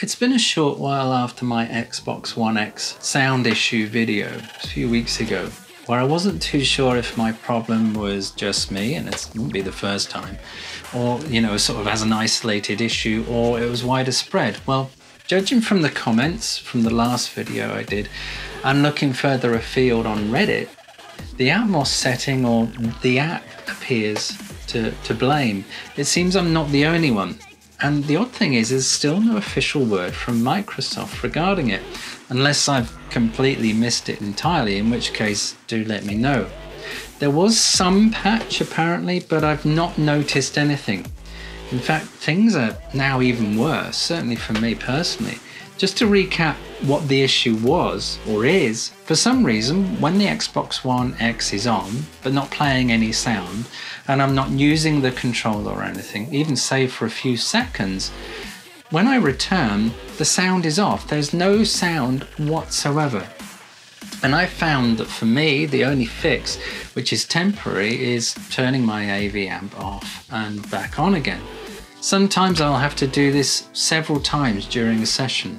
It's been a short while after my Xbox One X sound issue video a few weeks ago, where I wasn't too sure if my problem was just me, and it wouldn't be the first time, or, sort of as an isolated issue, or it was wider spread. Well, judging from the comments from the last video I did, and looking further afield on Reddit, the Atmos setting or the app appears to blame. It seems I'm not the only one. And the odd thing is, there's still no official word from Microsoft regarding it, unless I've completely missed it entirely, in which case do let me know. There was some patch apparently, but I've not noticed anything. In fact, things are now even worse, certainly for me personally. Just to recap what the issue was, or is, for some reason, when the Xbox One X is on, but not playing any sound, and I'm not using the controller or anything, even save for a few seconds, when I return, the sound is off. There's no sound whatsoever. And I found that for me, the only fix, which is temporary, is turning my AV amp off and back on again. Sometimes I'll have to do this several times during a session.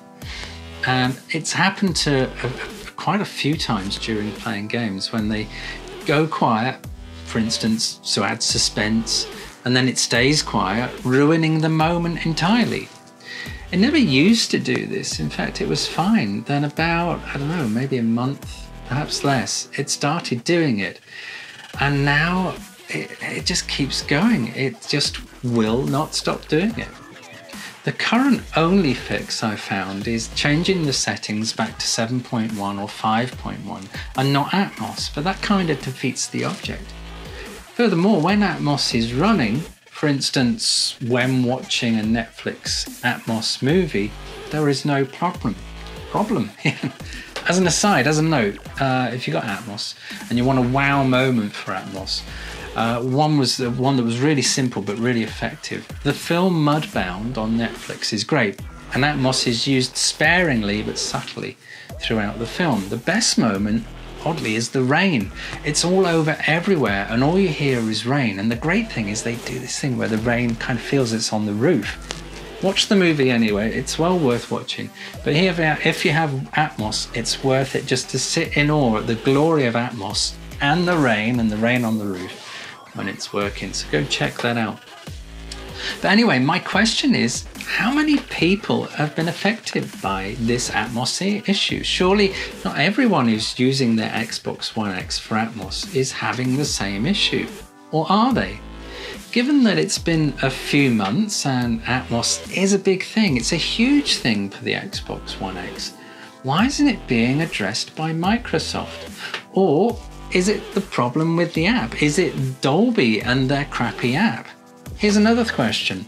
And it's happened to quite a few times during playing games when they go quiet, for instance, to add suspense, and then it stays quiet, ruining the moment entirely. It never used to do this. In fact, it was fine. Then about, I don't know, maybe a month, perhaps less, it started doing it. And now it just keeps going. It just will not stop doing it. The current only fix I found is changing the settings back to 7.1 or 5.1 and not Atmos, but that kind of defeats the object. Furthermore, when Atmos is running, for instance, when watching a Netflix Atmos movie, there is no problem. As an aside, as a note, if you got Atmos and you want a wow moment for Atmos, one was the one that was really simple but really effective. The film Mudbound on Netflix is great, and Atmos is used sparingly but subtly throughout the film. The best moment, oddly, is the rain. It's all over everywhere and all you hear is rain, and the great thing is they do this thing where the rain kind of feels it's on the roof. Watch the movie anyway, it's well worth watching. But here, if you have Atmos, it's worth it just to sit in awe at the glory of Atmos and the rain on the roof when it's working. So go check that out. But anyway, my question is, how many people have been affected by this Atmos issue? Surely not everyone who's using their Xbox One X for Atmos is having the same issue, or are they? Given that it's been a few months and Atmos is a big thing, it's a huge thing for the Xbox One X, why isn't it being addressed by Microsoft? Or is it the problem with the app? Is it Dolby and their crappy app? Here's another question.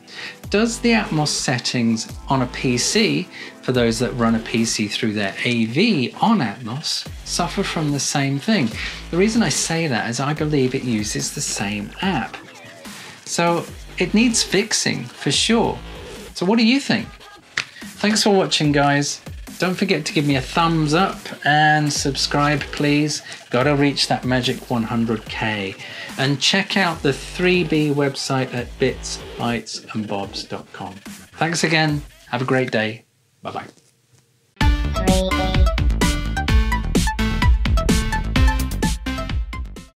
Does the Atmos settings on a PC, for those that run a PC through their AV on Atmos, suffer from the same thing? The reason I say that is I believe it uses the same app. So it needs fixing for sure. So what do you think? Thanks for watching, guys. Don't forget to give me a thumbs up and subscribe, please. Gotta reach that magic 100k. And check out the 3B website at bitsbytesandbobs.com. Thanks again. Have a great day. Bye-bye.